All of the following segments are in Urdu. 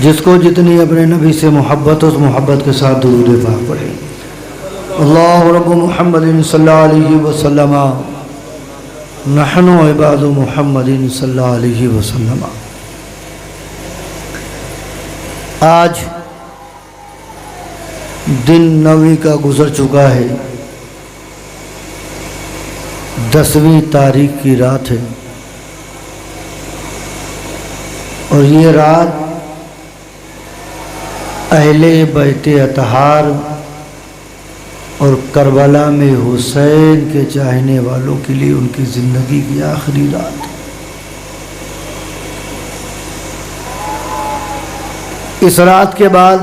جس کو جتنی اپنے نبی سے محبت اس محبت کے ساتھ درود پاک پڑھے۔ اللہ رب محمد صلی اللہ علیہ وسلم نحن عباد محمد صلی اللہ علیہ وسلم۔ آج دن 9 کا گزر چکا ہے، 10ویں تاریخ کی رات ہے، اور یہ رات اہل بیت اطہار اور کربلا میں حسین کے چاہنے والوں کے لیے ان کی زندگی کی آخری رات ہے۔ اس رات کے بعد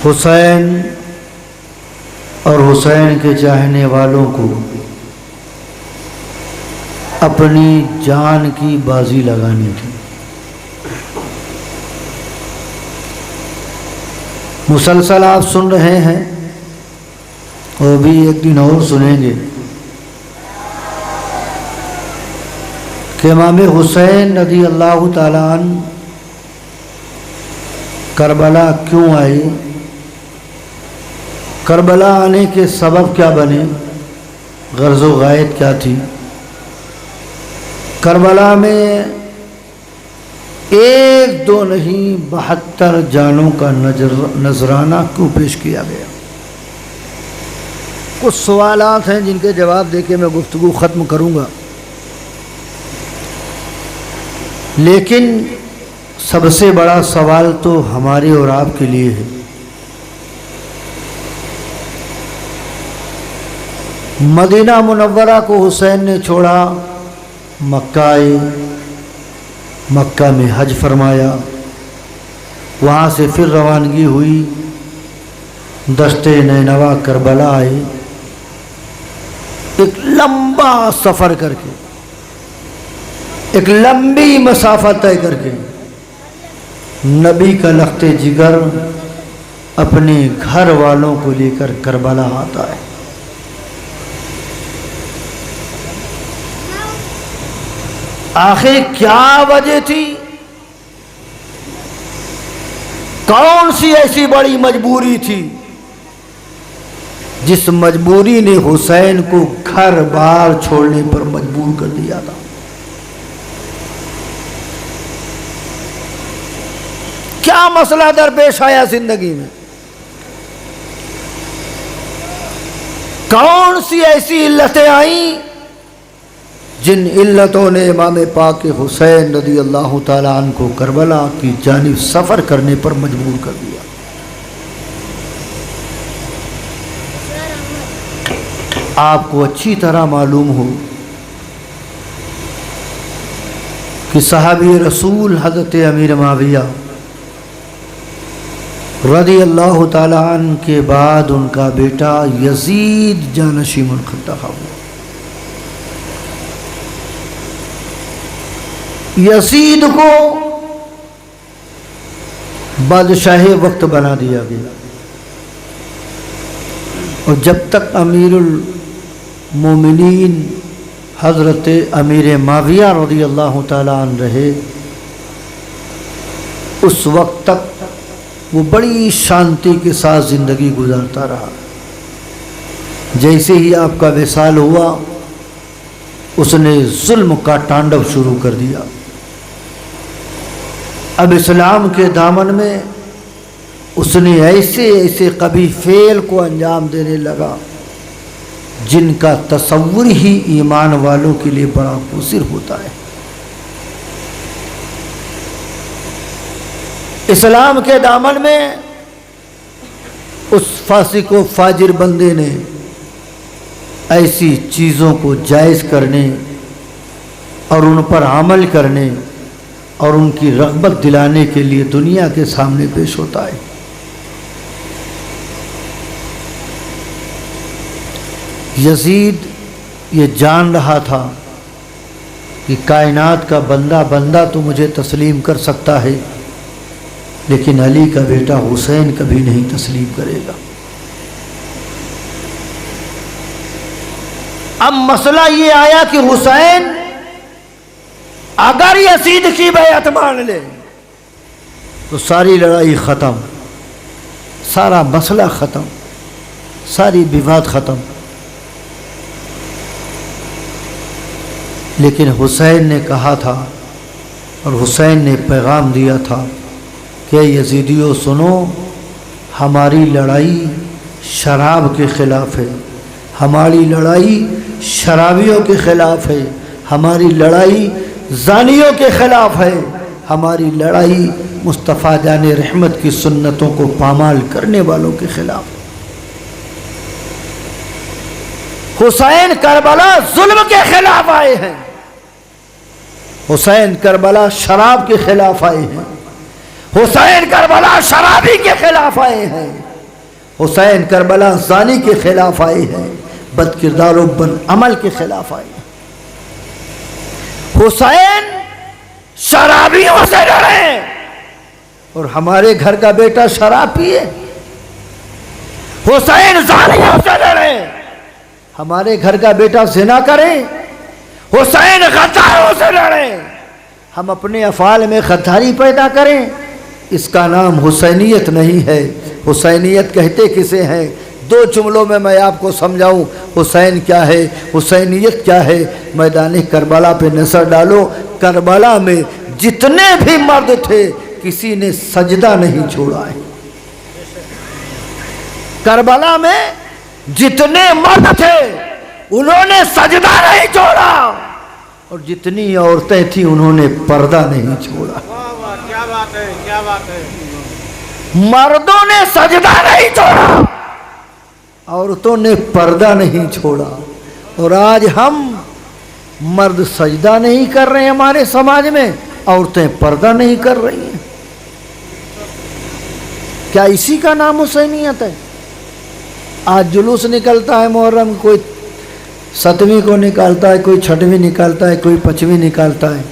حسین اور حسین کے چاہنے والوں کو اپنی جان کی بازی لگانی تھی۔ مسلسل آپ سن رہے ہیں اور بھی ایک دن اور سنیں گے کہ امام حسین رضی اللہ تعالیٰ عنہ کربلا کیوں آئے، کربلا آنے کے سبب کیا بنے، غرض و غایت کیا تھی۔ کربلا میں 1 2 نہیں 72 جانوں کا نذرانہ کیوں پیش کیا گیا۔ کچھ سوالات ہیں جن کے جواب دے کے میں گفتگو ختم کروں گا، لیکن سب سے بڑا سوال تو ہمارے اور آپ کے لیے ہے۔ مدینہ منورہ کو حسین نے چھوڑا، مکہ آئے، مکہ میں حج فرمایا، وہاں سے پھر روانگی ہوئی، دشت نینوا کربلا آئے، ایک لمبا سفر کر کے، ایک لمبی مسافت طے کر کے نبی کا لخت جگر اپنے گھر والوں کو لے کر کربلا آتا ہے۔ آخر کیا وجہ تھی، کون سی ایسی بڑی مجبوری تھی جس مجبوری نے حسین کو گھر بار چھوڑنے پر مجبور کر دیا تھا؟ کیا مسئلہ درپیش آیا زندگی میں؟ کون سی ایسی علتیں آئیں جن علتوں نے امام پاک حسین رضی اللہ تعالیٰ عنہ کو کربلا کی جانب سفر کرنے پر مجبور کر دیا؟ آپ کو اچھی طرح معلوم ہو کہ صحابی رسول حضرت امیر معاویہ رضی اللہ تعالیٰ عنہ کے بعد ان کا بیٹا یزید جانشین منتخب ہوا۔ یزید کو بادشاہ وقت بنا دیا گیا، اور جب تک امیر المومنین حضرت امیر معاویہ رضی اللہ تعالیٰ عنہ رہے، اس وقت تک وہ بڑی شانتی کے ساتھ زندگی گزارتا رہا۔ جیسے ہی آپ کا وصال ہوا، اس نے ظلم کا تانڈو شروع کر دیا۔ اب اسلام کے دامن میں اس نے ایسے قبیح فعل کو انجام دینے لگا جن کا تصور ہی ایمان والوں کے لیے بڑا مضر ہوتا ہے۔ اسلام کے دامن میں اس فاسق و فاجر بندے نے ایسی چیزوں کو جائز کرنے اور ان پر عمل کرنے اور ان کی رغبت دلانے کے لیے دنیا کے سامنے پیش ہوتا ہے۔ یزید یہ جان رہا تھا کہ کائنات کا بندہ تو مجھے تسلیم کر سکتا ہے، لیکن علی کا بیٹا حسین کبھی نہیں تسلیم کرے گا۔ اب مسئلہ یہ آیا کہ حسین اگر یزید کی بیعت مان لے تو ساری لڑائی ختم، سارا مسئلہ ختم، ساری وواد ختم۔ لیکن حسین نے کہا تھا اور حسین نے پیغام دیا تھا کہ یزیدیوں سنو، ہماری لڑائی شراب کے خلاف ہے، ہماری لڑائی شرابیوں کے خلاف ہے، ہماری لڑائی زانیوں کے خلاف ہے، ہماری لڑائی مصطفیٰ جان رحمت کی سنتوں کو پامال کرنے والوں کے خلاف۔ حسین کربلا ظلم کے خلاف آئے ہیں، حسین کربلا شراب کے خلاف آئے ہیں، حسین کربلا شرابی کے خلاف آئے ہیں، حسین کربلا زانی کے خلاف آئے ہیں، بد کردار و بد عمل کے خلاف آئے ہیں۔ حسین شرابیوں سے لڑے اور ہمارے گھر کا بیٹا شراب پیے، حسین زانیوں سے لڑے، ہمارے گھر کا بیٹا زنا کرے، حسین غداروں سے لڑے، ہم اپنے افعال میں غداری پیدا کریں، اس کا نام حسینیت نہیں ہے۔ حسینیت کہتے کسے ہیں؟ دو جملوں میں آپ کو سمجھاؤں حسین کیا ہے، حسینیت کیا ہے۔ میدان کربلا پہ نظر ڈالو، کربلا میں جتنے بھی مرد تھے کسی نے سجدہ نہیں چھوڑا ہے۔ کربلا میں جتنے مرد تھے انہوں نے سجدہ نہیں چھوڑا، اور جتنی عورتیں تھیں انہوں نے پردہ نہیں چھوڑا۔ کیا بات ہے، کیا بات ہے۔ مردوں نے سجدہ نہیں چھوڑا، عورتوں نے پردہ نہیں چھوڑا۔ اور آج ہم مرد سجدہ نہیں کر رہے ہیں ہمارے سماج میں، عورتیں پردہ نہیں کر رہی ہیں۔ کیا اسی کا نام حسینیت ہے؟ آج جلوس نکلتا ہے محرم، کوئی 7ویں کو نکالتا ہے، کوئی 6ویں نکالتا ہے، کوئی 5ویں نکالتا ہے،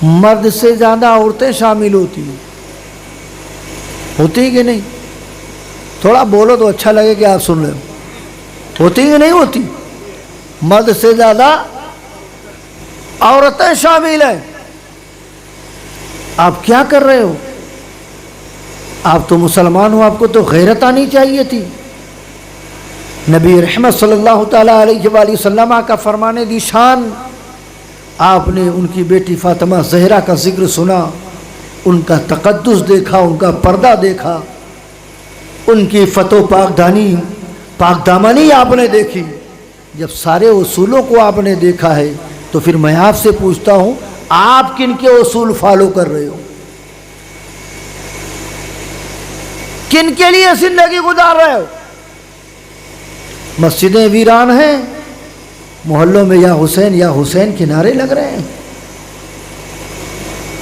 مرد سے زیادہ عورتیں شامل ہوتی ہیں، ہوتی کہ نہیں؟ تھوڑا بولو تو اچھا لگے کہ آپ سن رہے ہو، ہوتی کہ نہیں ہوتی؟ مرد سے زیادہ عورتیں شامل ہیں۔ آپ کیا کر رہے ہو؟ آپ تو مسلمان ہو، آپ کو تو غیرت آنی چاہیے تھی۔ نبی رحمت صلی اللہ تعالیٰ علیہ وآلہ وسلم کا فرمان دی شان، آپ نے ان کی بیٹی فاطمہ زہرا کا ذکر سنا، ان کا تقدس دیکھا، ان کا پردہ دیکھا، ان کی فتو پاک دانی پاک دامنی آپ نے دیکھی۔ جب سارے اصولوں کو آپ نے دیکھا ہے تو پھر میں آپ سے پوچھتا ہوں، آپ کن کے اصول فالو کر رہے ہو؟ کن کے لیے زندگی گزار رہے ہو؟ مسجدیں ویران ہیں، محلوں میں یا حسین کے نعرے لگ رہے ہیں،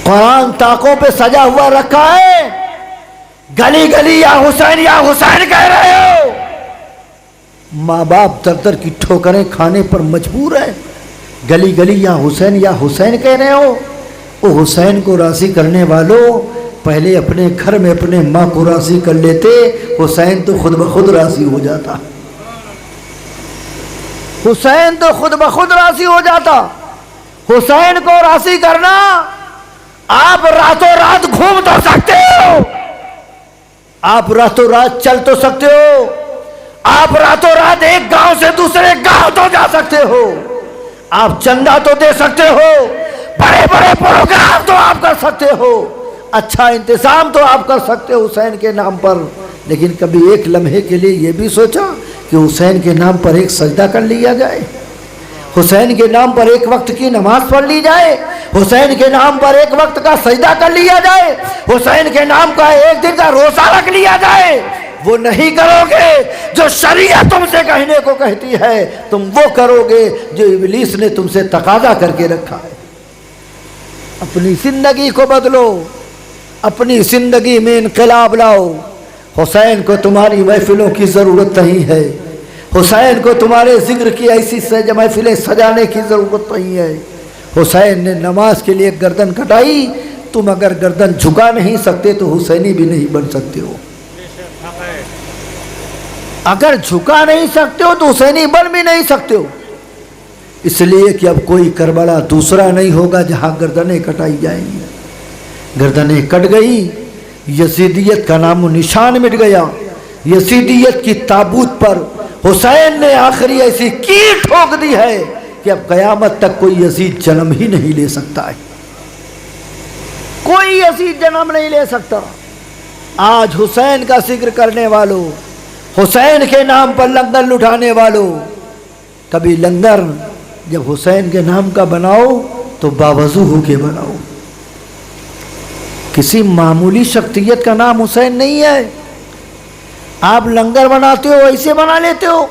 قرآن طاقوں پہ سجا ہوا رکھا ہے، گلی گلی یا حسین کہہ رہے ہو۔ ماں باپ در در کی ٹھوکریں کھانے پر مجبور ہے، گلی گلی یا حسین کہہ رہے ہو۔ وہ حسین کو راضی کرنے والوں پہلے اپنے گھر میں اپنے ماں کو راضی کر لیتے، حسین تو خود بخود راضی ہو جاتا، حسین تو خود بخود راضی ہو جاتا۔ حسین کو راضی کرنا، آپ راتوں رات گھوم تو سکتے ہو، آپ راتوں رات چل تو سکتے ہو، آپ راتوں رات ایک گاؤں سے دوسرے گاؤں تو جا سکتے ہو، آپ چندہ تو دے سکتے ہو، بڑے بڑے پروگرام تو آپ کر سکتے ہو، اچھا انتظام تو آپ کر سکتے ہو حسین کے نام پر۔ لیکن کبھی ایک لمحے کے لیے یہ بھی سوچا کہ حسین کے نام پر ایک سجدہ کر لیا جائے، حسین کے نام پر ایک وقت کی نماز پڑھ لی جائے، حسین کے نام پر ایک وقت کا سجدہ کر لیا جائے، حسین کے نام کا ایک دن کا روزہ رکھ لیا جائے؟ وہ نہیں کرو گے جو شریعت تم سے کہنے کو کہتی ہے، تم وہ کرو گے جو ابلیس نے تم سے تقاضا کر کے رکھا ہے۔ اپنی زندگی کو بدلو، اپنی زندگی میں انقلاب لاؤ۔ حسین کو تمہاری محفلوں کی ضرورت نہیں ہے، حسین کو تمہارے ذکر کی ایسی محفلیں سجانے کی ضرورت نہیں ہے۔ حسین نے نماز کے لیے گردن کٹائی، تم اگر گردن جھکا نہیں سکتے تو حسینی بھی نہیں بن سکتے ہو، اگر جھکا نہیں سکتے ہو تو حسینی بن بھی نہیں سکتے ہو۔ اس لیے کہ اب کوئی کربلا دوسرا نہیں ہوگا جہاں گردنیں کٹائی جائیں گی. گردنیں کٹ گئی، یزیدیت کا نام و نشان مٹ گیا. یزیدیت کی تابوت پر حسین نے آخری ایسی کیل ٹھوک دی ہے کہ اب قیامت تک کوئی یزید جنم ہی نہیں لے سکتا ہے. کوئی یزید جنم نہیں لے سکتا. آج حسین کا ذکر کرنے والوں، حسین کے نام پر لنگر لٹانے والوں، کبھی لنگر جب حسین کے نام کا بناؤ تو باوضو ہو کے بناؤ. کسی معمولی شخصیت کا نام حسین نہیں ہے. آپ لنگر بناتے ہو ایسے بنا لیتے ہو.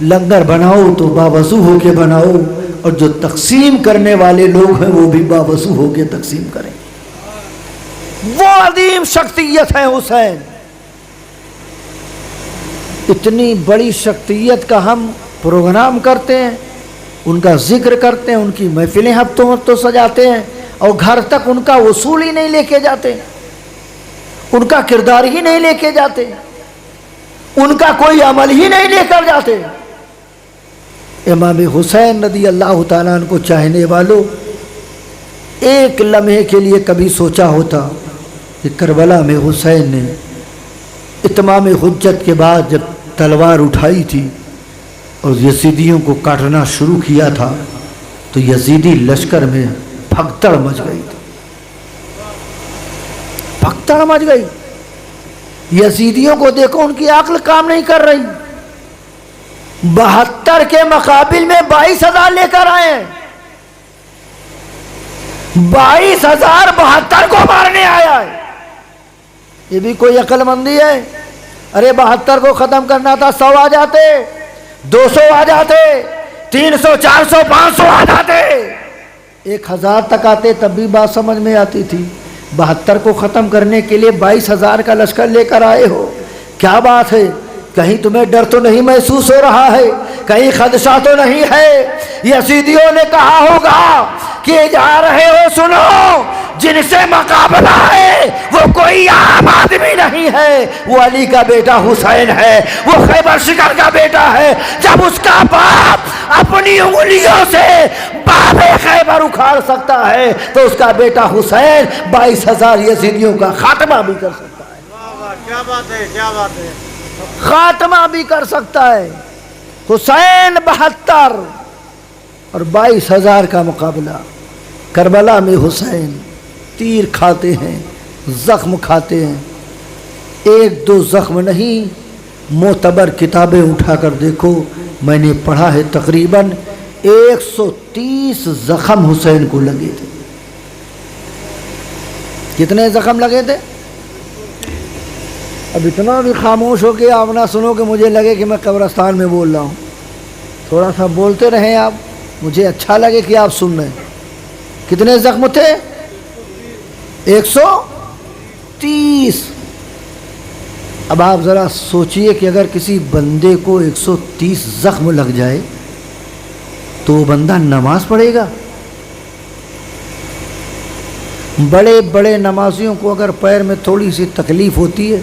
لنگر بناؤ تو باوضو ہو کے بناؤ، اور جو تقسیم کرنے والے لوگ ہیں وہ بھی باوضو ہو کے تقسیم کریں. وہ عظیم شخصیت ہے حسین. اتنی بڑی شخصیت کا ہم پروگرام کرتے ہیں، ان کا ذکر کرتے ہیں، ان کی محفلیں ہفتوں ہفتوں سجاتے ہیں، اور گھر تک ان کا اصول ہی نہیں لے کے جاتے، ان کا کردار ہی نہیں لے کے جاتے، ان کا کوئی عمل ہی نہیں لے کر جاتے. امام حسین رضی اللہ تعالیٰ عنہ کو چاہنے والوں، ایک لمحے کے لیے کبھی سوچا ہوتا کہ کربلا میں حسین نے اتمام حجت کے بعد جب تلوار اٹھائی تھی اور یزیدیوں کو کاٹنا شروع کیا تھا تو یزیدی لشکر میں بھگدڑ مچ گئی تھی. بھگدڑ مچ گئی. یزیدیوں کو دیکھو، ان کی عقل کام نہیں کر رہی. 72 کے مقابل میں 22,000 لے کر آئے ہیں. 22,000 72 کو مارنے آیا ہے. یہ بھی کوئی عقل مندی ہے؟ ارے 72 کو ختم کرنا تھا، 100 آ جاتے، 200 آ جاتے، 300 400 500 آ جاتے، 1000 تک آتے تب بھی بات سمجھ میں آتی تھی. 72 کو ختم کرنے کے لیے 22,000 کا لشکر لے کر آئے ہو. کیا بات ہے؟ کہیں تمہیں ڈر تو نہیں محسوس ہو رہا ہے؟ کہیں خدشہ تو نہیں ہے؟ یزیدیوں نے کہا ہوگا کہ جا رہے ہو، سنو، جن سے مقابلہ ہے وہ کوئی عام آدمی نہیں ہے، وہ علی کا بیٹا حسین ہے، وہ خیبر شکر کا بیٹا ہے. جب اس کا باپ اپنی انگلیوں سے باب خیبر اکھاڑ سکتا ہے تو اس کا بیٹا حسین 22,000 یزیدیوں کا خاتمہ بھی کر سکتا ہے. واہ واہ، کیا بات ہے، کیا بات ہے. خاتمہ بھی کر سکتا ہے. حسین 72 اور 22,000 کا مقابلہ. کربلا میں حسین تیر کھاتے ہیں، زخم کھاتے ہیں. 1-2 زخم نہیں، معتبر کتابیں اٹھا کر دیکھو، میں نے پڑھا ہے تقریباً 130 زخم حسین کو لگے تھے. کتنے زخم لگے تھے؟ اب اتنا بھی خاموش ہو کے آپ نہ سنو کہ مجھے لگے کہ میں قبرستان میں بول رہا ہوں. تھوڑا سا بولتے رہیں آپ، مجھے اچھا لگے کہ آپ سن رہے ہیں. کتنے زخم تھے؟ 130. اب آپ ذرا سوچئے کہ اگر کسی بندے کو 130 زخم لگ جائے تو وہ بندہ نماز پڑھے گا؟ بڑے بڑے نمازیوں کو اگر پیر میں تھوڑی سی تکلیف ہوتی ہے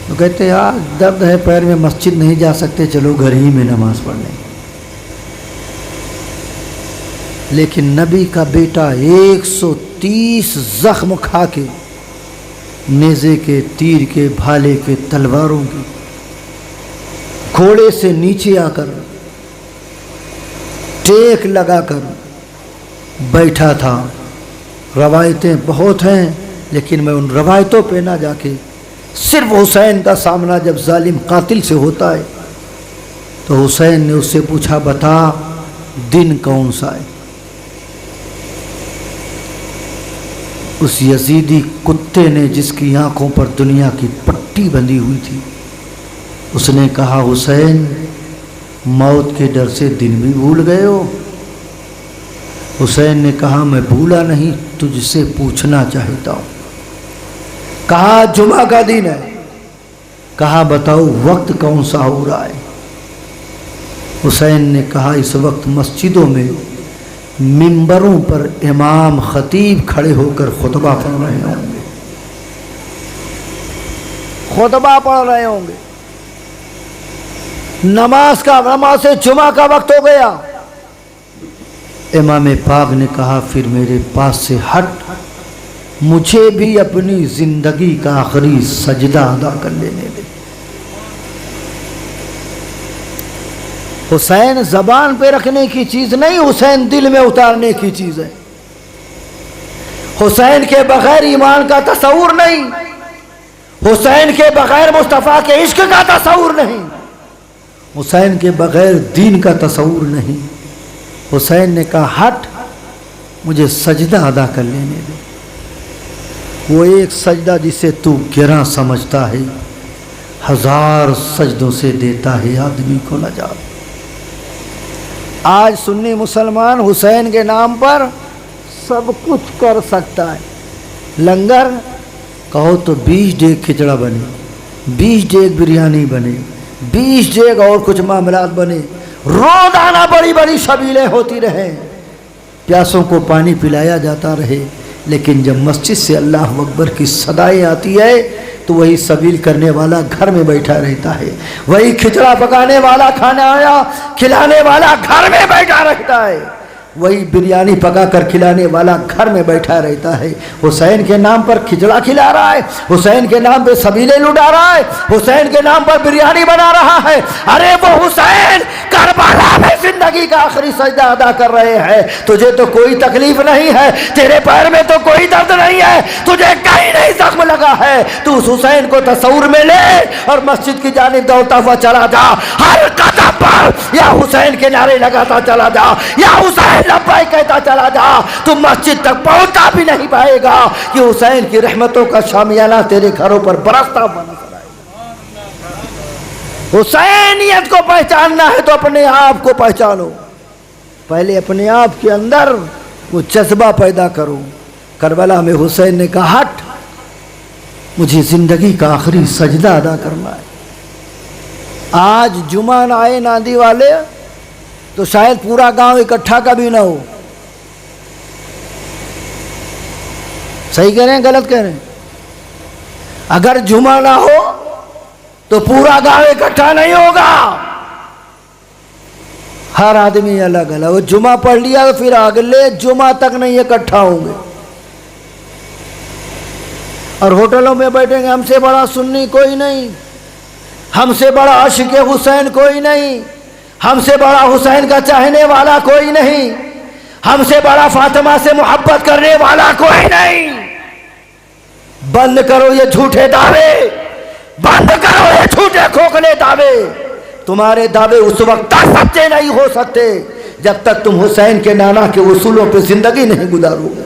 تو کہتے ہیں یار درد ہے پیر میں، مسجد نہیں جا سکتے، چلو گھر ہی میں نماز پڑھ لیں. لیکن نبی کا بیٹا 130 زخم کھا کے، نیزے کے، تیر کے، بھالے کے، تلواروں کی، گھوڑے سے نیچے آ کر ٹیک لگا کر بیٹھا تھا. روایتیں بہت ہیں لیکن میں ان روایتوں پہ نہ جا کے، صرف حسین کا سامنا جب ظالم قاتل سے ہوتا ہے تو حسین نے اس سے پوچھا، بتا دن کون سا ہے؟ اس یزیدی کتے نے جس کی آنکھوں پر دنیا کی پٹی بندھی ہوئی تھی، اس نے کہا، حسین موت کے ڈر سے دن بھی بھول گئے ہو؟ حسین نے کہا، میں بھولا نہیں، تجھ سے پوچھنا چاہتا ہوں. کہا جمعہ کا دن ہے. کہا بتاؤ وقت کون سا ہو رہا ہے؟ حسین نے کہا، اس وقت مسجدوں میں منبروں پر امام خطیب کھڑے ہو کر خطبہ پڑھ رہے ہوں گے. خطبہ پڑھ رہے ہوں گے. نماز جمعہ کا وقت ہو گیا. امام پاک نے کہا پھر میرے پاس سے ہٹ، مجھے بھی اپنی زندگی کا آخری سجدہ ادا کر لینے دے۔ حسین زبان پہ رکھنے کی چیز نہیں، حسین دل میں اتارنے کی چیز ہے۔ حسین کے بغیر ایمان کا تصور نہیں، حسین کے بغیر مصطفیٰ کے عشق کا تصور نہیں، حسین کے بغیر دین کا تصور نہیں۔ حسین نے کہا ہٹ، مجھے سجدہ ادا کر لینے دے۔ وہ ایک سجدہ جسے تو گراں سمجھتا ہے، 1000 سجدوں سے دیتا ہے آدمی کو نجات۔ آج سنی مسلمان حسین کے نام پر سب کچھ کر سکتا ہے۔ لنگر کہو تو 20 ڈیگ کھچڑا بنے، 20 ڈیگ بریانی بنے، 20 ڈیگ اور کچھ معاملات بنے، روزانہ بڑی بڑی شبیلیں ہوتی رہیں، پیاسوں کو پانی پلایا جاتا رہے، لیکن جب مسجد سے اللہ اکبر کی صدائیں آتی ہے تو وہی سبیل کرنے والا گھر میں بیٹھا رہتا ہے، وہی کھچڑا پکانے والا کھانا آیا کھلانے والا گھر میں بیٹھا رہتا ہے، وہی بریانی پکا کر کھلانے والا گھر میں بیٹھا رہتا ہے۔ حسین کے نام پر کھچڑا کھلا رہا ہے، حسین کے نام پہ سبیلیں لٹا رہا ہے، حسین کے نام پر بریانی بنا رہا ہے۔ ارے وہ حسین کربلا میں زندگی کا آخری سجدہ ادا کر رہے ہیں۔ تجھے تو کوئی تکلیف نہیں ہے، تیرے پیر میں تو کوئی درد نہیں ہے، تجھے کہیں نہیں زخم لگا ہے، تو اس حسین کو تصور میں لے اور مسجد کی جانب دوڑتا ہوا چلا جا، ہر قدم پر یا حسین کے نعرے لگاتا چلا جا، یا حسین لبیک کہتا چلا جا، تو مسجد تک پہنچا بھی نہیں پائے گا کہ حسین کی رحمتوں کا شامیانہ تیرے گھروں پر برستا ہوا نظر آئے گا۔ حسینیت کو پہچاننا ہے تو اپنے آپ کو پہچانو، پہلے اپنے آپ کے اندر وہ جذبہ پیدا کرو۔ کربلا میں حسین نے کہا ہٹ، مجھے زندگی کا آخری سجدہ ادا کرنا ہے۔ آج جمعہ نہ آئے ناندی والے تو شاید پورا گاؤں اکٹھا کبھی نہ ہو۔ صحیح کہہ رہے ہیں غلط کہہ رہے ہیں؟ اگر جمعہ نہ ہو تو پورا گاؤں اکٹھا نہیں ہوگا، ہر آدمی الگ الگ۔ وہ جمعہ پڑھ لیا تو پھر اگلے جمعہ تک نہیں اکٹھا ہوں گے، اور ہوٹلوں میں بیٹھیں گے، ہم سے بڑا سنی کوئی نہیں، ہم سے بڑا عاشق حسین کوئی نہیں، ہم سے بڑا حسین کا چاہنے والا کوئی نہیں، ہم سے بڑا فاطمہ سے محبت کرنے والا کوئی نہیں۔ بند کرو یہ جھوٹے دعوے، بند کرو یہ جھوٹے کھوکھلے دعوے۔ تمہارے دعوے اس وقت تک سچے نہیں ہو سکتے جب تک تم حسین کے نانا کے اصولوں پہ زندگی نہیں گزارو گے۔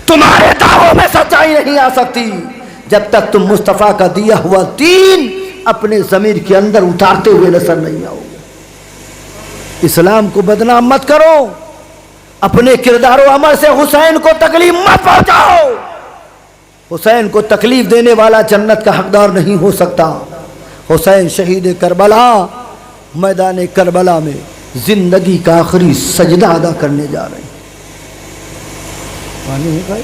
تمہارے دعووں میں سچائی نہیں آ سکتی جب تک تم مصطفیٰ کا دیا ہوا دین اپنے ضمیر کے اندر اتارتے ہوئے نظر نہیں آؤ گے۔ اسلام کو بدنام مت کرو، اپنے کردار و عمل سے حسین کو تکلیف مت پہنچاؤ۔ حسین کو تکلیف دینے والا جنت کا حقدار نہیں ہو سکتا۔ حسین شہید کربلا میدان کربلا میں زندگی کا آخری سجدہ ادا کرنے جا رہے ہیں۔ پانی ہے بھائی،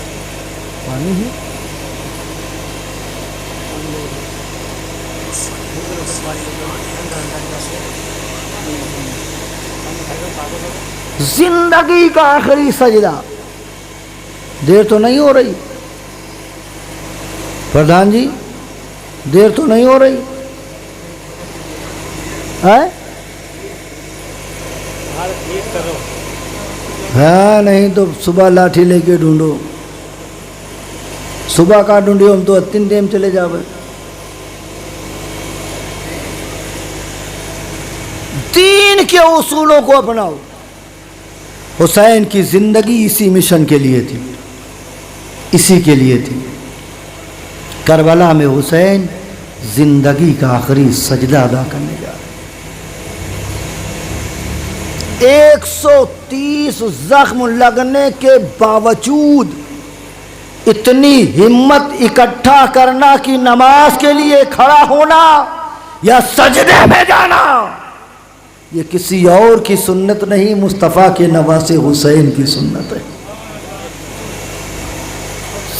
پانی ہے؟ زندگی کا آخری سجدہ، دیر تو نہیں ہو رہی پردھان جی؟ دیر تو نہیں ہو رہی ہے؟ ہاں نہیں تو صبح لاٹھی لے کے ڈھونڈو، صبح کا ڈھونڈیو، ہم تو اتن ٹائم چلے جاوے۔ دین کے اصولوں کو اپناؤ۔ حسین کی زندگی اسی مشن کے لیے تھی، اسی کے لیے تھی۔ کربلا میں حسین زندگی کا آخری سجدہ ادا کرنے جا رہے۔ 130 زخم لگنے کے باوجود اتنی ہمت اکٹھا کرنا کہ نماز کے لیے کھڑا ہونا یا سجدے میں جانا، یہ کسی اور کی سنت نہیں، مصطفیٰ کے نواسے حسین کی سنت ہے۔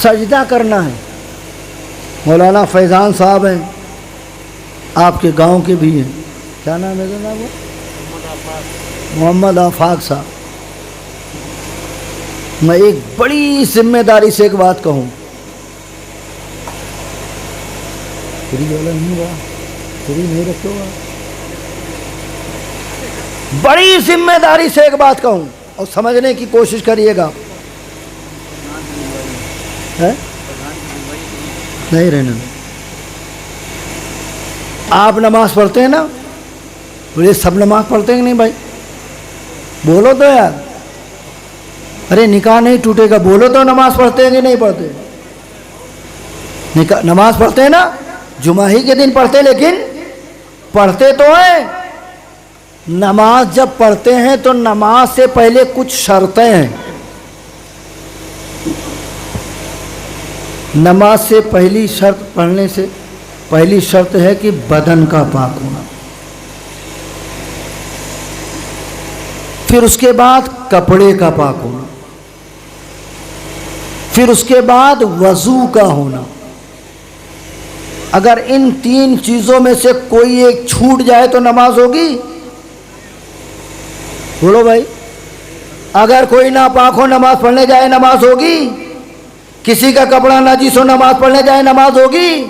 سجدہ کرنا ہے۔ مولانا فیضان صاحب ہیں، آپ کے گاؤں کے بھی ہیں، کیا نام ہے جناب؟ محمد آفاق صاحب میں ایک بڑی ذمہ داری سے ایک بات کہوں، فریج والا نہیں ہوا، فریج نہیں رکھے ہوا، بڑی ذمہ داری سے ایک بات کہوں اور سمجھنے کی کوشش کریے گا. نہیں رہنے دو. آپ نماز پڑھتے ہیں نا؟ بولے سب نماز پڑھتے ہیں کہ نہیں بھائی؟ بولو تو یار. ارے نکاح نہیں ٹوٹے گا، بولو تو نماز پڑھتے ہیں کہ نہیں پڑھتے؟ نماز پڑھتے ہیں نا؟ جمعہ ہی کے دن پڑھتے، لیکن پڑھتے تو ہیں. نماز جب پڑھتے ہیں تو نماز سے پہلے کچھ شرطیں ہیں. نماز سے پہلی شرط، پڑھنے سے پہلی شرط ہے کہ بدن کا پاک ہونا. پھر اس کے بعد کپڑے کا پاک ہونا. پھر اس کے بعد وضو کا ہونا. اگر ان تین چیزوں میں سے کوئی ایک چھوٹ جائے تو نماز ہوگی؟ بولو بھائی. اگر کوئی ناپاک ہو نماز پڑھنے جائے نماز ہوگی؟ کسی کا کپڑا نجس ہو نماز پڑھنے جائے نماز ہوگی؟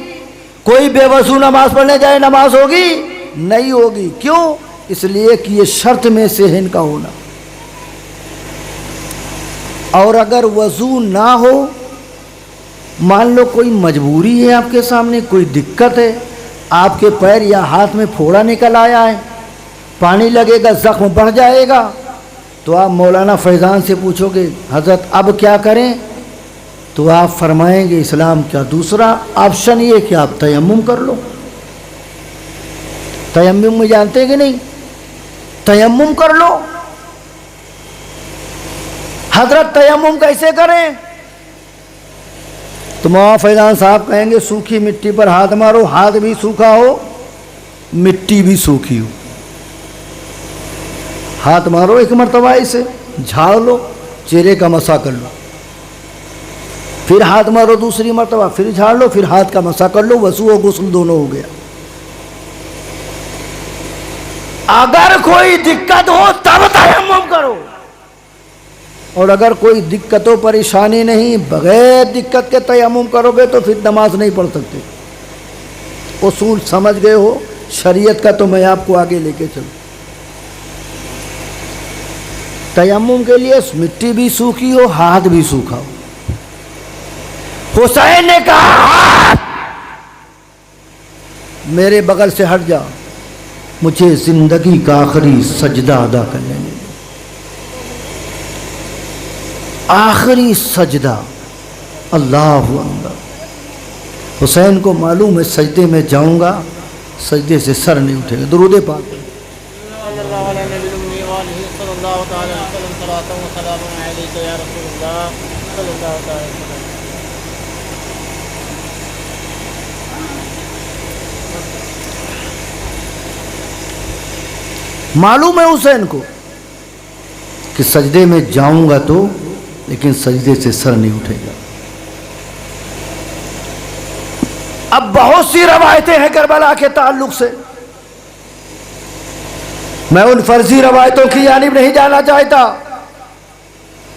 کوئی بے وضو نماز پڑھنے جائے نماز ہوگی؟ نہیں ہوگی. کیوں؟ اس لیے کہ یہ شرط میں سے ہے ان کا ہونا. اور اگر وضو نہ ہو، مان لو کوئی مجبوری ہے آپ کے سامنے، کوئی دقت ہے، آپ کے پیر یا ہاتھ میں پھوڑا نکل آیا ہے، پانی لگے گا زخم بڑھ جائے گا، تو آپ مولانا فیضان سے پوچھو گے حضرت اب کیا کریں؟ تو آپ فرمائیں گے اسلام کا دوسرا آپشن یہ کہ آپ تیمم کر لو. تیمم میں جانتے ہیں کہ نہیں؟ تیمم کر لو. حضرت تیمم کیسے کریں؟ تو مولانا فیضان صاحب کہیں گے سوکھی مٹی پر ہاتھ مارو، ہاتھ بھی سوکھا ہو مٹی بھی سوکھی ہو. ہاتھ مارو ایک مرتبہ، اسے جھاڑ لو، چہرے کا مسح کر لو. پھر ہاتھ مارو دوسری مرتبہ، پھر جھاڑ لو، پھر ہاتھ کا مسح کر لو. وضو و غسل دونوں ہو گیا. اگر کوئی دقت ہو تب تیمم کرو، اور اگر کوئی دقت و پریشانی نہیں، بغیر دقت کے تیمم کرو گے تو پھر نماز نہیں پڑھ سکتے. اصول سمجھ گئے ہو شریعت کا؟ تو میں آپ کو آگے لے کے چلوں. تیمم کے لیے مٹی بھی سوکھی ہو، ہاتھ بھی سوکھا ہو. حسین نے کہا میرے بغل سے ہٹ جا، مجھے زندگی کا آخری سجدہ ادا کرنے دے. آخری سجدہ، اللہ اکبر. حسین کو معلوم ہے سجدے میں جاؤں گا سجدے سے سر نہیں اٹھے گا. درود پاک. معلوم ہے حسین کو کہ سجدے میں جاؤں گا تو، لیکن سجدے سے سر نہیں اٹھے گا. اب بہت سی روایتیں ہیں کربلا کے تعلق سے، میں ان فرضی روایتوں کی جانب نہیں جانا چاہتا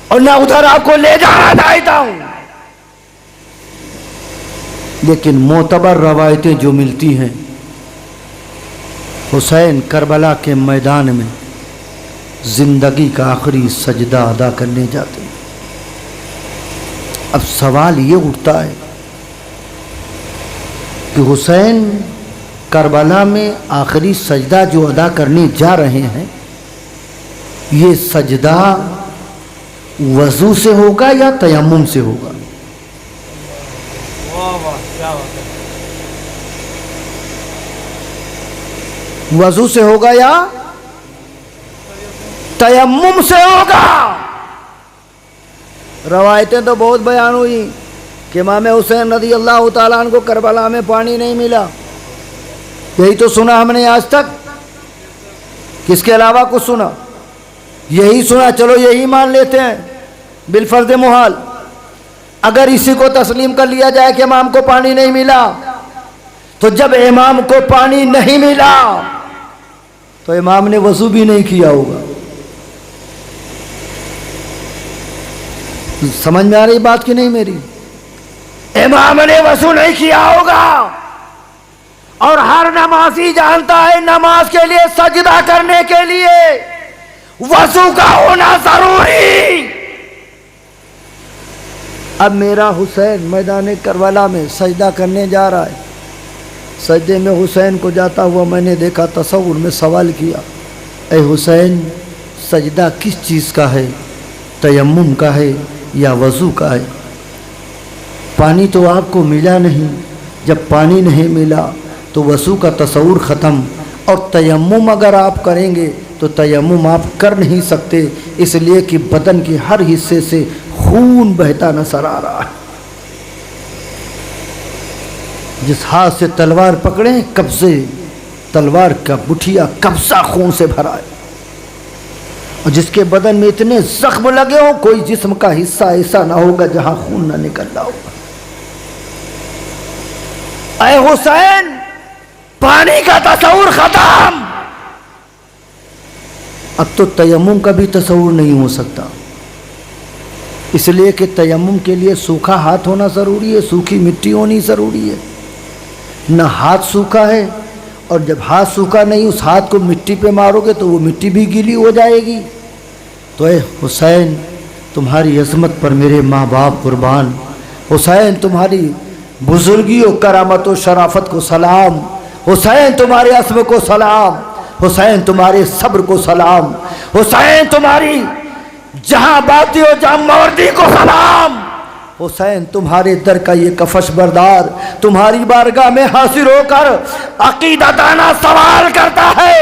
اور نہ ادھر آپ کو لے جانا چاہتا ہوں، لیکن معتبر روایتیں جو ملتی ہیں، حسین کربلا کے میدان میں زندگی کا آخری سجدہ ادا کرنے جاتے ہیں. اب سوال یہ اٹھتا ہے کہ حسین کربلا میں آخری سجدہ جو ادا کرنے جا رہے ہیں، یہ سجدہ وضو سے ہوگا یا تیمم سے ہوگا؟ وضو سے ہوگا یا تیمم سے ہوگا؟ روایتیں تو بہت بیان ہوئی کہ امام حسین رضی اللہ تعالیٰ عنہ کو کربلا میں پانی نہیں ملا. یہی تو سنا ہم نے آج تک، کس کے علاوہ کچھ سنا؟ یہی سنا. چلو یہی مان لیتے ہیں بالفرض محال. اگر اسی کو تسلیم کر لیا جائے کہ امام کو پانی نہیں ملا، تو جب امام کو پانی نہیں ملا تو امام نے وضو بھی نہیں کیا ہوگا. سمجھ میں آ رہی بات کہ نہیں میری؟ امام نے وضو نہیں کیا ہوگا، اور ہر نمازی جانتا ہے نماز کے لیے سجدہ کرنے کے لیے وضو کا ہونا ضروری۔ اب میرا حسین میدان کربلا میں سجدہ کرنے جا رہا ہے، سجدے میں حسین کو جاتا ہوا میں نے دیکھا، تصور میں سوال کیا، اے حسین سجدہ کس چیز کا ہے؟ تیمم کا ہے یا وضو کا ہے؟ پانی تو آپ کو ملا نہیں، جب پانی نہیں ملا تو وضو کا تصور ختم، اور تیمم اگر آپ کریں گے تو تیمم آپ کر نہیں سکتے، اس لیے کہ بدن کے ہر حصے سے خون بہتا نظر آ رہا ہے۔ جس ہاتھ سے تلوار پکڑے قبضے، تلوار کا بٹھیا قبضہ خون سے بھرا ہے، اور جس کے بدن میں اتنے زخم لگے ہوں کوئی جسم کا حصہ ایسا نہ ہوگا جہاں خون نہ نکل رہا ہوگا۔ اے حسین پانی کا تصور ختم، اب تو تیمم کا بھی تصور نہیں ہو سکتا، اس لیے کہ تیمم کے لیے سوکھا ہاتھ ہونا ضروری ہے، سوکھی مٹی ہونی ضروری ہے۔ نہ ہاتھ سوکھا ہے، اور جب ہاتھ سوکھا نہیں اس ہاتھ کو مٹی پہ مارو گے تو وہ مٹی بھی گیلی ہو جائے گی۔ تو اے حسین تمہاری عظمت پر میرے ماں باپ قربان، حسین تمہاری بزرگی و کرامت و شرافت کو سلام، حسین تمہارے عزم کو سلام، حسین تمہارے صبر کو سلام، حسین تمہاری جہاں باتی و جہاں موردی کو سلام، حسین تمہارے در کا یہ کفش بردار تمہاری بارگاہ میں حاضر ہو کر عقیدہ دانا سوال کرتا ہے،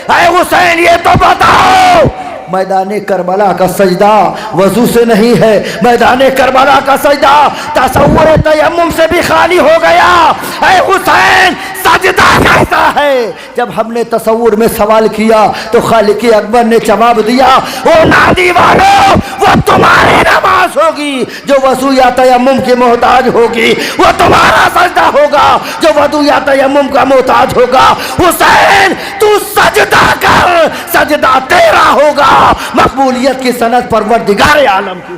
اے حسین یہ تو بتاؤ میدان کربلا کا سجدہ وضو سے نہیں ہے، میدان کربلا کا سجدہ تصور تیمم سے بھی خالی ہو گیا، اے حسین سجدہ کیسا ہے؟ جب ہم نے تصور میں سوال کیا تو خالق اکبر نے جواب دیا، او نادی والو وہ تمہاری نماز ہوگی جو وضو یا تیمم کی محتاج ہوگی، وہ تمہارا سجدہ ہوگا جو وضو یا تیمم کا محتاج ہوگا۔ حسین تو سجدہ کر، سجدہ تیرا ہوگا، مقبولیت کی سند پروردگار عالم کی،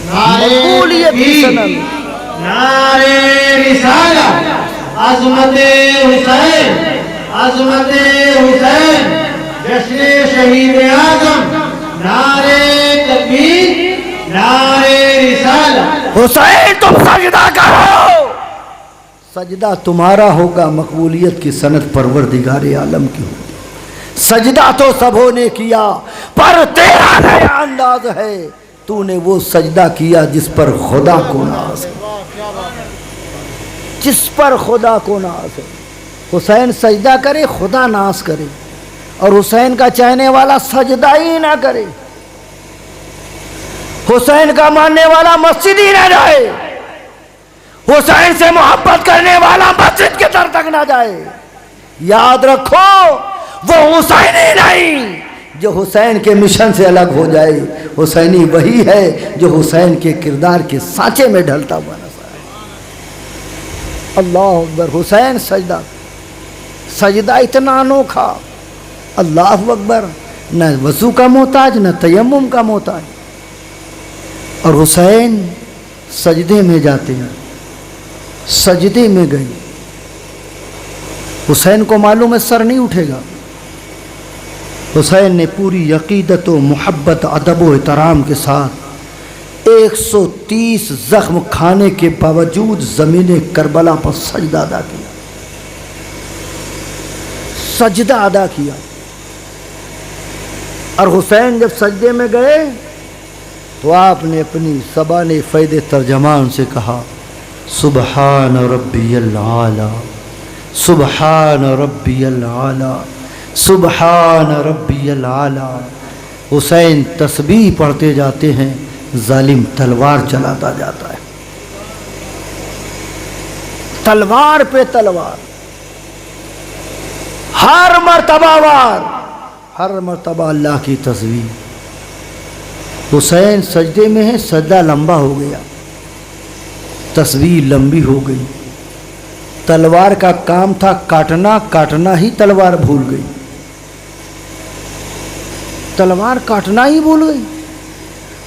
مقبولیت کی سند۔ نعرے رسالت، عظمت حسین، عظمت حسین، جشن شہید اعظم، نعرے تکبیر، نعرے رسالت۔ حسین تم سجدہ کرو، سجدہ تمہارا ہوگا، مقبولیت کی سند پروردگار عالم کی ہوگی۔ سجدہ تو سبوں نے کیا پر تیرا نیا انداز ہے، تو نے وہ سجدہ کیا جس پر خدا کو ناز ہے، جس پر خدا کو ناز ہے۔ حسین سجدہ کرے خدا ناز کرے، اور حسین کا چاہنے والا سجدہ ہی نہ کرے، حسین کا ماننے والا مسجد ہی نہ جائے، حسین سے محبت کرنے والا مسجد کے در تک نہ جائے، یاد رکھو وہ حسینی نہیں جو حسین کے مشن سے الگ ہو جائے، حسینی وہی ہے جو حسین کے کردار کے سانچے میں ڈھلتا ہوا نظر آئے۔ اللہ اکبر، حسین سجدہ، سجدہ اتنا انوکھا، اللہ اکبر، نہ وضو کا محتاج نہ تیمم کا محتاج، اور حسین سجدے میں جاتے ہیں، سجدے میں گئے، حسین کو معلوم ہے سر نہیں اٹھے گا، حسین نے پوری عقیدت و محبت ادب و احترام کے ساتھ 130 زخم کھانے کے باوجود زمین کربلا پر سجدہ ادا کیا، سجدہ ادا کیا۔ اور حسین جب سجدے میں گئے تو آپ نے اپنی زبان فید ترجمان سے کہا، سبحان ربی العالی، سبحان ربی العالی، سبحان ربی العالی۔ حسین تسبیح پڑھتے جاتے ہیں، ظالم تلوار چلاتا جاتا ہے، تلوار پہ تلوار، ہر مرتبہ وار، ہر مرتبہ اللہ کی تسبیح۔ حسین سجدے میں ہے، سجدہ لمبا ہو گیا، تسبیح لمبی ہو گئی، تلوار کا کام تھا کاٹنا، کاٹنا ہی تلوار بھول گئی، تلوار کاٹنا ہی بھول گئی۔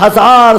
1000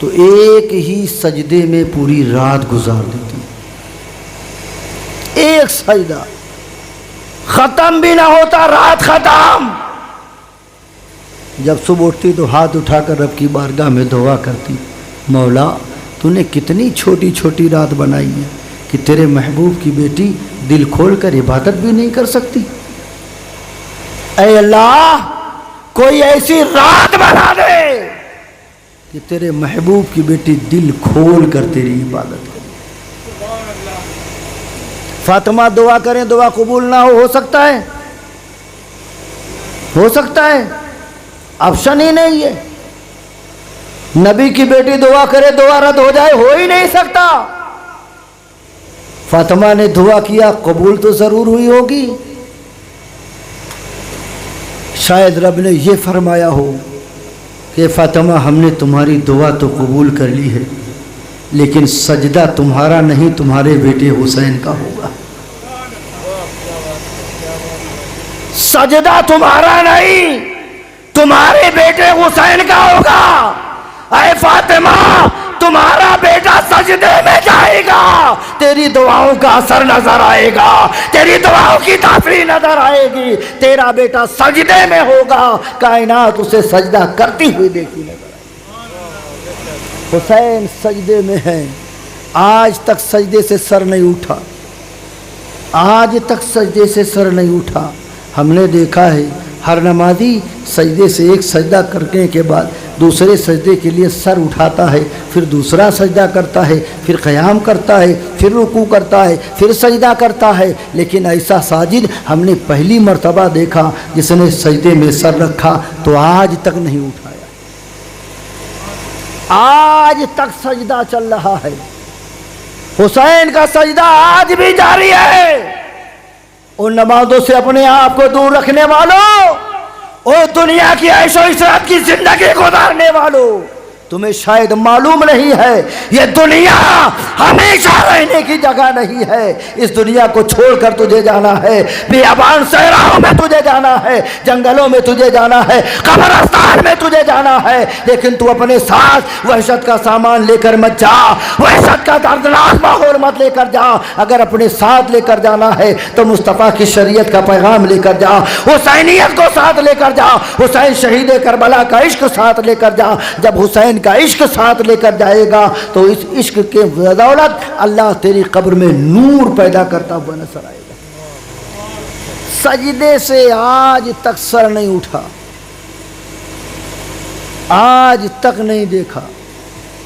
تو ایک ہی سجدے میں پوری رات گزار دیتی، ایک سجدہ ختم بھی نہ ہوتا، رات ختم۔ جب صبح اٹھتی تو ہاتھ اٹھا کر رب کی بارگاہ میں دعا کرتی، مولا تو نے کتنی چھوٹی چھوٹی رات بنائی ہے کہ تیرے محبوب کی بیٹی دل کھول کر عبادت بھی نہیں کر سکتی۔ اے اللہ کوئی ایسی رات بنا دے کہ تیرے محبوب کی بیٹی دل کھول کر تیری عبادت کرے۔ فاطمہ دعا کریں دعا قبول نہ ہو سکتا ہے؟ ہو سکتا ہے، آپشن ہی نہیں ہے۔ نبی کی بیٹی دعا کرے دعا رد ہو جائے، ہو ہی نہیں سکتا۔ فاطمہ نے دعا کیا، قبول تو ضرور ہوئی ہوگی۔ شاید رب نے یہ فرمایا ہو کہ فاطمہ ہم نے تمہاری دعا تو قبول کر لی ہے، لیکن سجدہ تمہارا نہیں تمہارے بیٹے حسین کا ہوگا۔ سجدہ تمہارا نہیں تمہارے بیٹے حسین کا ہوگا۔ اے فاطمہ تمہارا بیٹا سجدے میں جائے گا، تیری دعاؤں کا اثر نظر آئے گا، تیری دعاؤں کی تاثیر نظر آئے گی، تیرا بیٹا سجدے میں ہوگا، کائنات اسے سجدہ کرتی ہوئی دیکھی نظر آئے گی۔ حسین سجدے میں ہے، آج تک سجدے سے سر نہیں اٹھا، آج تک سجدے سے سر نہیں اٹھا۔ ہم نے دیکھا ہے ہر نمازی سجدے سے ایک سجدہ کرنے کے بعد دوسرے سجدے کے لیے سر اٹھاتا ہے، پھر دوسرا سجدہ کرتا ہے، پھر قیام کرتا ہے، پھر رکوع کرتا ہے، پھر سجدہ کرتا ہے، لیکن ایسا ساجد ہم نے پہلی مرتبہ دیکھا جس نے سجدے میں سر رکھا تو آج تک نہیں اٹھایا، آج تک سجدہ چل رہا ہے۔ حسین کا سجدہ آج بھی جاری ہے۔ ان نمازوں سے اپنے آپ کو دور رکھنے والوں، اور دنیا کی عیش و عشرت کی زندگی گزارنے والوں، تمہیں شاید معلوم نہیں ہے یہ دنیا ہمیشہ رہنے کی جگہ نہیں ہے۔ اس دنیا کو چھوڑ کر تجھے جانا ہے، بیابان صحراؤں میں تجھے جانا ہے، جنگلوں میں تجھے جانا ہے، قبرستان میں تجھے جانا ہے، لیکن تو اپنے ساتھ وحشت کا سامان لے کر مت جا، وحشت کا دردناک ماحول مت لے کر جا۔ اگر اپنے ساتھ لے کر جانا ہے تو مصطفیٰ کی شریعت کا پیغام لے کر جا، حسینیت کو ساتھ لے کر جا، حسین شہید کربلا کا عشق ساتھ لے کر جا۔ جب حسین کا عشق ساتھ لے کر جائے گا تو اس عشق کے بدولت اللہ تیری قبر میں نور پیدا کرتا ہوا نظر آئے گا۔ سجدے سے آج تک سر نہیں اٹھا، آج تک نہیں دیکھا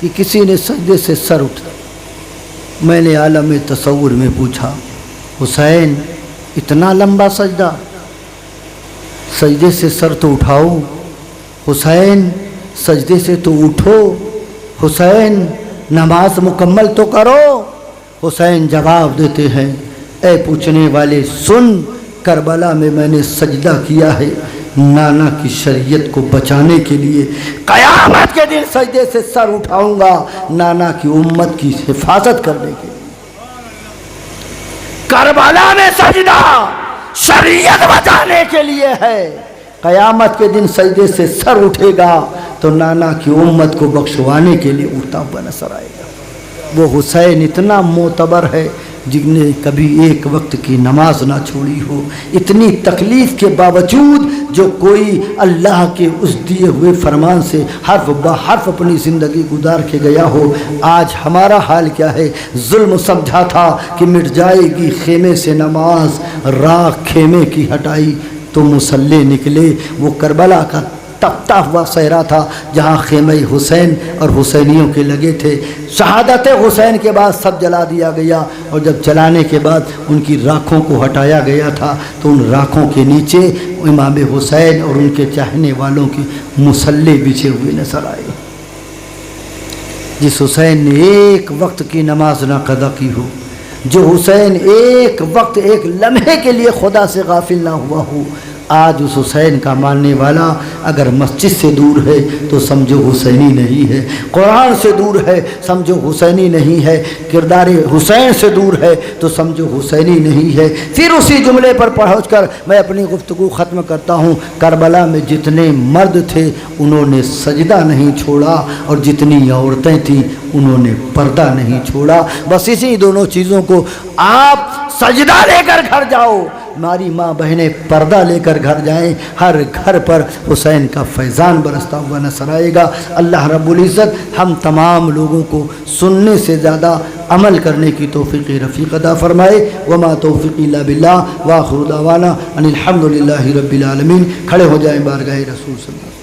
کہ کسی نے سجدے سے سر اٹھا۔ میں نے عالم تصور میں پوچھا، حسین اتنا لمبا سجدہ، سجدے سے سر تو اٹھاؤ، حسین سجدے سے تو اٹھو، حسین نماز مکمل تو کرو۔ حسین جواب دیتے ہیں، اے پوچھنے والے سن، کربلا میں نے سجدہ کیا ہے نانا کی شریعت کو بچانے کے لیے، قیامت کے دن سجدے سے سر اٹھاؤں گا نانا کی امت کی حفاظت کرنے کے لیے۔ کربلا میں سجدہ شریعت بچانے کے لیے ہے، قیامت کے دن سجدے سے سر اٹھے گا تو نانا کی امت کو بخشوانے کے لیے اٹھتا ہوا نظر آئے گا۔ وہ حسین اتنا معتبر ہے جن نے کبھی ایک وقت کی نماز نہ چھوڑی ہو، اتنی تکلیف کے باوجود جو کوئی اللہ کے اس دیے ہوئے فرمان سے حرف بہ حرف اپنی زندگی گزار کے گیا ہو۔ آج ہمارا حال کیا ہے؟ ظلم سمجھا تھا کہ مٹ جائے گی خیمے سے نماز، راکھ خیمے کی ہٹائی تو مصلی نکلے۔ وہ کربلا کا تپتا ہوا صحرا تھا جہاں خیمہ حسین اور حسینیوں کے لگے تھے۔ شہادت حسین کے بعد سب جلا دیا گیا، اور جب جلانے کے بعد ان کی راکھوں کو ہٹایا گیا تھا تو ان راکھوں کے نیچے امام حسین اور ان کے چاہنے والوں کی مصلی بچھے ہوئے نظر آئے۔ جس حسین نے ایک وقت کی نماز نہ قضا کی ہو، جو حسین ایک وقت ایک لمحے کے لیے خدا سے غافل نہ ہوا ہو، آج اس حسین کا ماننے والا اگر مسجد سے دور ہے تو سمجھو حسینی نہیں ہے، قرآن سے دور ہے سمجھو حسینی نہیں ہے، کردار حسین سے دور ہے تو سمجھو حسینی نہیں ہے۔ پھر اسی جملے پر پہنچ کر میں اپنی گفتگو ختم کرتا ہوں۔ کربلا میں جتنے مرد تھے انہوں نے سجدہ نہیں چھوڑا، اور جتنی عورتیں تھیں انہوں نے پردہ نہیں چھوڑا۔ بس اسی دونوں چیزوں کو آپ سجدہ لے کر گھر جاؤ، ہماری ماں بہنیں پردہ لے کر گھر جائیں، ہر گھر پر حسین کا فیضان برستا ہوا نظر آئے گا۔ اللہ رب العزت ہم تمام لوگوں کو سننے سے زیادہ عمل کرنے کی توفیق رفیق عطا فرمائے۔ وما توفیق الا باللہ، وآخر دعوانا ان الحمد للہ رب العالمین۔ کھڑے ہو جائیں بارگاہ رسول صلی اللہ علیہ وسلم۔